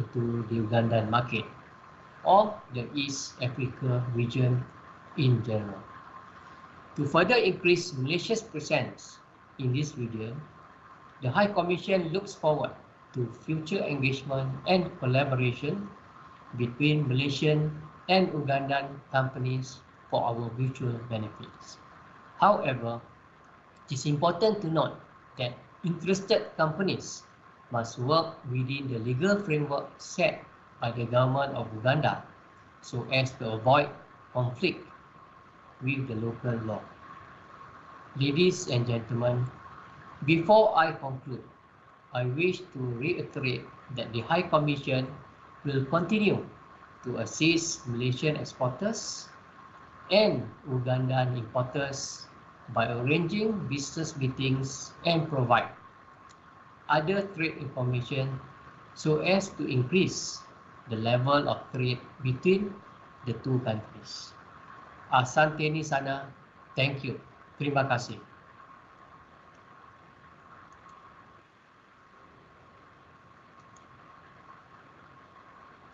into the Ugandan market or the East Africa region in general. To further increase Malaysia's presence in this region, the High Commission looks forward to future engagement and collaboration between Malaysian and Ugandan companies for our mutual benefits. However, it is important to note that interested companies must work within the legal framework set by the government of Uganda so as to avoid conflict with the local law. Ladies and gentlemen, before I conclude, I wish to reiterate that the High Commission will continue to assist Malaysian exporters and Ugandan importers by arranging business meetings and provide other trade information so as to increase the level of trade between the two countries. Asante di sana. Thank you. Terima kasih.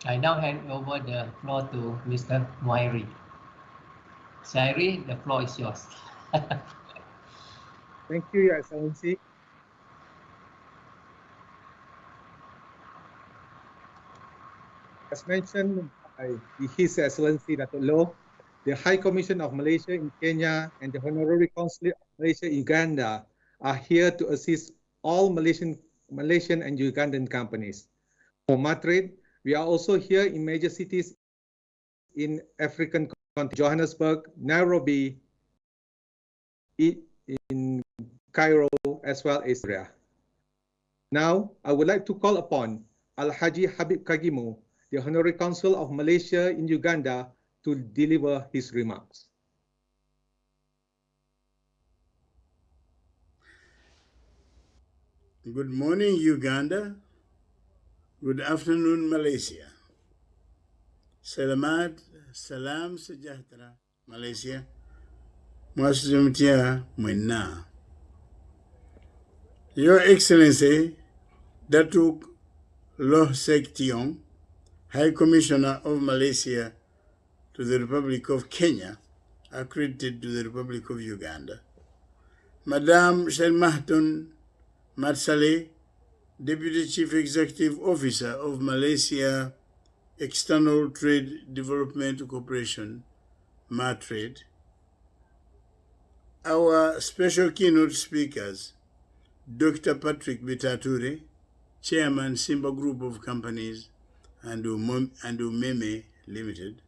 I now hand over the floor to Mr. Muhairi. Muhairi, the floor is yours. Thank you, Your Excellency. As mentioned by His Excellency Datuk Loh, the High Commission of Malaysia in Kenya and the Honorary Consulate of Malaysia in Uganda are here to assist all Malaysian and Ugandan companies. For Madrid, we are also here in major cities in African continent, Johannesburg, Nairobi, in Cairo, as well as Syria. Now, I would like to call upon Al-Haji Habib Kagimu, the Honorary Consul of Malaysia in Uganda, to deliver his remarks. Good morning, Uganda. Good afternoon, Malaysia. Salamat, salam sejahtera, Malaysia. Masjumtia Mwenna. Your Excellency, Datuk Loh Sek Tiong, High Commissioner of Malaysia to the Republic of Kenya, accredited to the Republic of Uganda. Madame Shelmahtun Matsale, Deputy Chief Executive Officer of Malaysia External Trade Development Corporation, MATRADE. Our special keynote speakers, Dr. Patrick Bitature, Chairman, Simba Group of Companies and Umeme Limited.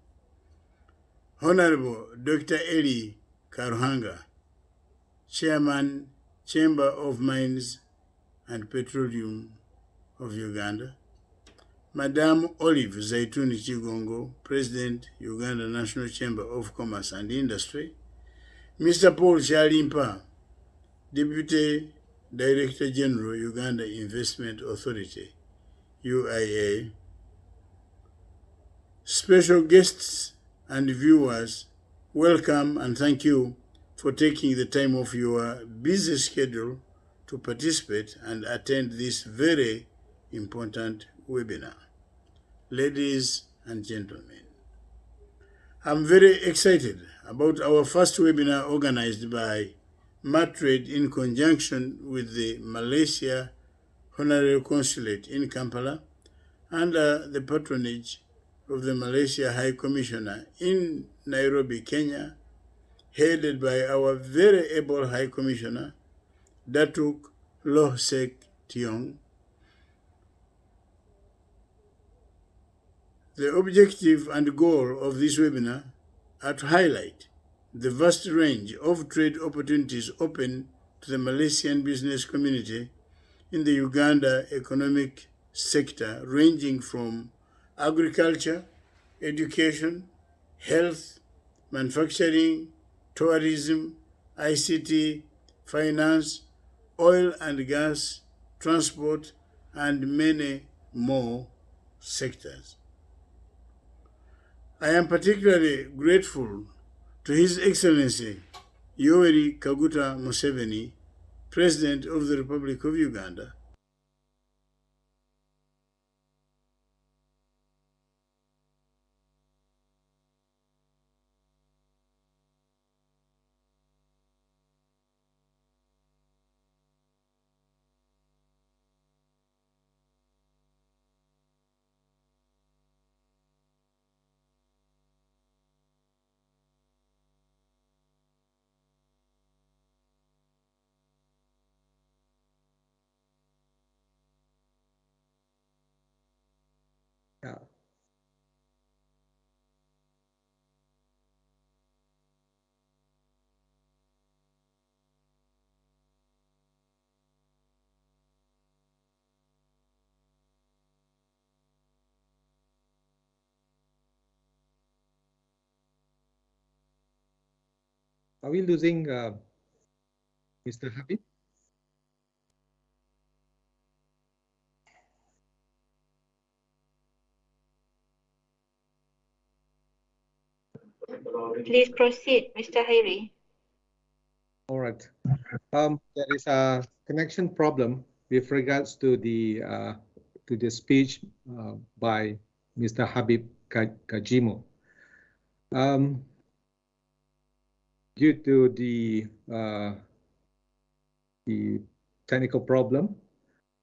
Honorable Dr. Eli Karuhanga, Chairman, Chamber of Mines and Petroleum of Uganda. Madame Olive Zaituni Chigongo, President, Uganda National Chamber of Commerce and Industry. Mr. Paul Chalimpa, Deputy Director General, Uganda Investment Authority, UIA. Special guests and viewers, welcome and thank you for taking the time of your busy schedule to participate and attend this very important webinar. Ladies and gentlemen, I'm very excited about our first webinar organized by MATRADE in conjunction with the Malaysia Honorary Consulate in Kampala under the patronage of the Malaysia High Commissioner in Nairobi, Kenya, headed by our very able High Commissioner, Datuk Loh Sek Tiong. The objective and goal of this webinar are to highlight the vast range of trade opportunities open to the Malaysian business community in the Uganda economic sector, ranging from agriculture, education, health, manufacturing, tourism, ICT, finance, oil and gas, transport, and many more sectors. I am particularly grateful to His Excellency Yoweri Kaguta Museveni, President of the Republic of Uganda, Yeah. Are we losing Mr. Habib? Please proceed, Mr. Hairi. All right. There is a connection problem with regards to the speech by Mr. Habib Kajimo. Due to the technical problem,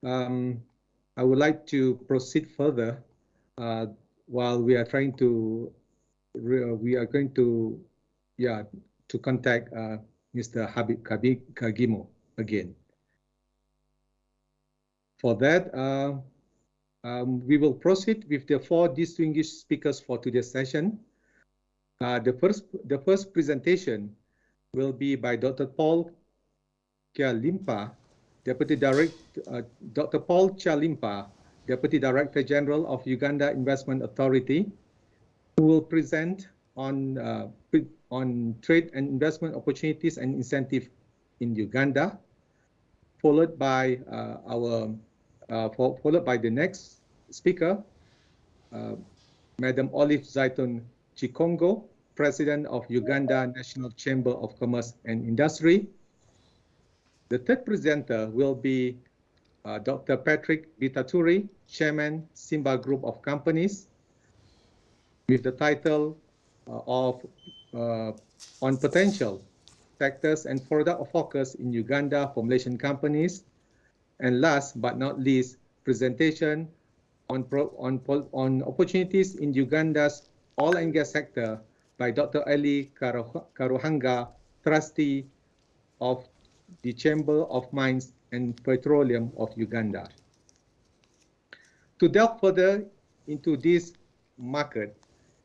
I would like to proceed further while we are trying to to contact Mr. Habib Kajimo again. For that, we will proceed with the 4 distinguished speakers for today's session. The first presentation will be by Dr. Paul Chalimpa, Dr. Paul Chalimpa, Deputy Director General of Uganda Investment Authority, who will present on trade and investment opportunities and incentives in Uganda, followed by the next speaker, Madam Olive Zaitun Chikongo, President of Uganda National Chamber of Commerce and Industry. The third presenter will be Dr. Patrick Bitaturi, Chairman, Simba Group of Companies, with the title on potential sectors and product focus in Uganda for Malaysian companies. And last but not least, presentation on opportunities in Uganda's oil and gas sector by Dr. Ali Karuhanga, Trustee of the Chamber of Mines and Petroleum of Uganda. To delve further into this market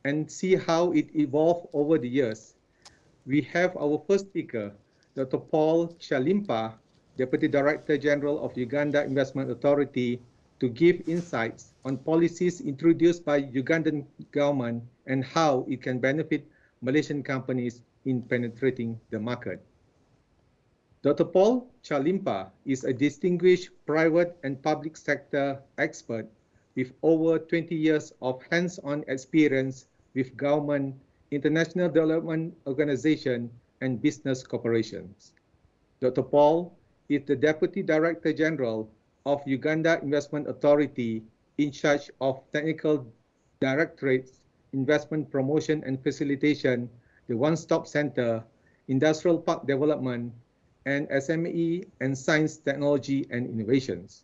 and see how it evolved over the years, we have our first speaker, Dr. Paul Chalimpa, Deputy Director General of Uganda Investment Authority, to give insights on policies introduced by Ugandan government and how it can benefit Malaysian companies in penetrating the market. Dr. Paul Chalimpa is a distinguished private and public sector expert with over 20 years of hands-on experience with government, international development organization, and business corporations. Dr. Paul is the Deputy Director General of Uganda Investment Authority in charge of Technical Directorates, Investment Promotion and Facilitation, the One-Stop Center, Industrial Park Development, and SME and Science, Technology and Innovations.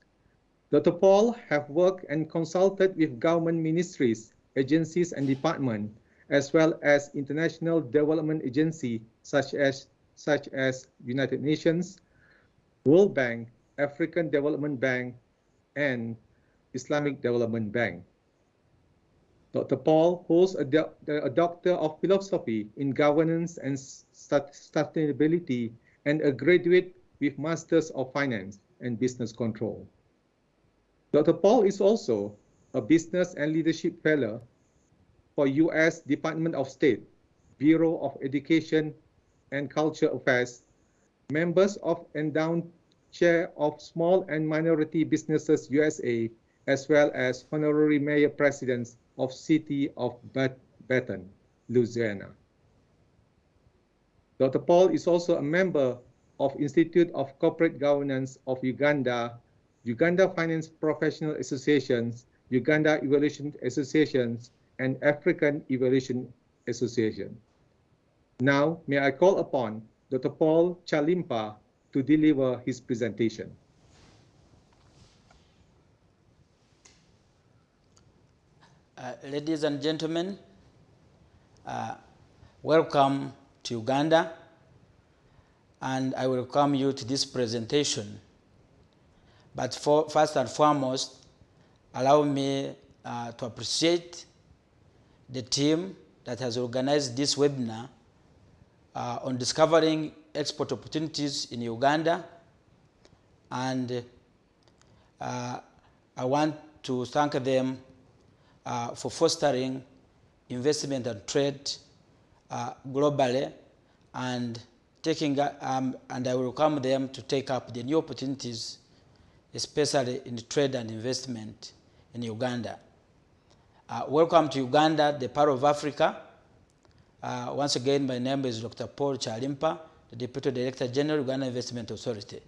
Dr. Paul have worked and consulted with government ministries, agencies and departments, as well as international development agencies such as United Nations, World Bank, African Development Bank, and Islamic Development Bank. Dr. Paul holds a Doctor of Philosophy in Governance and Sustainability and a graduate with Masters of Finance and Business Control. Dr. Paul is also a Business and Leadership Fellow for U.S. Department of State, Bureau of Education and Culture Affairs, members of Endowed Chair of Small and Minority Businesses USA, as well as Honorary Mayor Presidents of City of Baton, Louisiana. Dr. Paul is also a member of Institute of Corporate Governance of Uganda, Uganda Finance Professional Associations, Uganda Evaluation Associations, and African Evaluation Association. Now, may I call upon Dr. Paul Chalimpa to deliver his presentation. Ladies and gentlemen, welcome to Uganda, and I welcome you to this presentation. But first and foremost, allow me to appreciate the team that has organized this webinar on discovering export opportunities in Uganda, and I want to thank them for fostering investment and trade globally, and and I welcome them to take up the new opportunities, especially in trade and investment in Uganda. Welcome to Uganda, the Pearl of Africa. Once again, my name is Dr. Paul Chalimpa, the Deputy Director General, Uganda Investment Authority.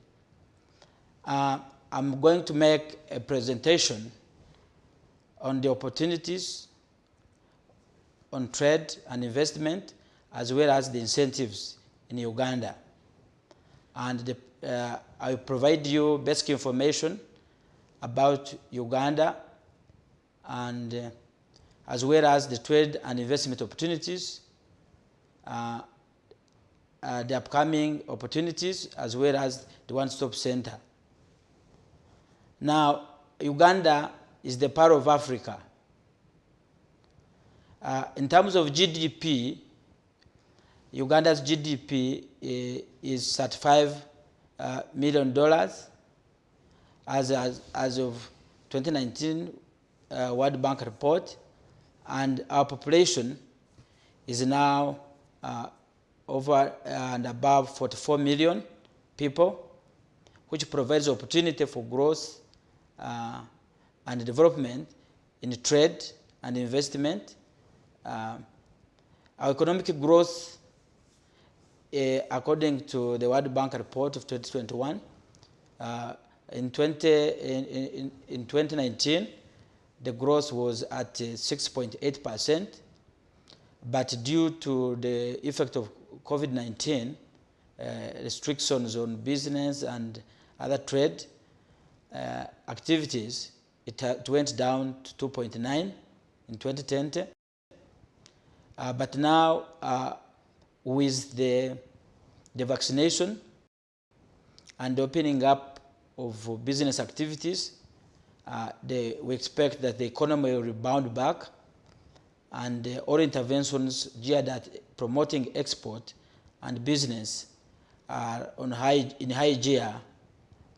I'm going to make a presentation on the opportunities on trade and investment, as well as the incentives in Uganda. And I will provide you basic information about Uganda, and as well as the trade and investment opportunities, the upcoming opportunities, as well as the one-stop center. Now, Uganda is the Pearl of Africa. In terms of GDP, Uganda's GDP is $35 million as of 2019 World Bank report, and our population is now over and above 44 million people, which provides opportunity for growth and development in trade and investment. Our economic growth, according to the World Bank report of 2021, in 2019, the growth was at 6.8%, but due to the effect of COVID-19, restrictions on business and other trade activities, it went down to 2.9 in 2020. But now, with the vaccination and the opening up of business activities, we expect that the economy will rebound back, and all interventions geared at promoting export and business are in high gear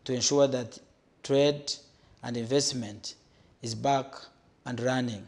to ensure that trade and investment is back and running.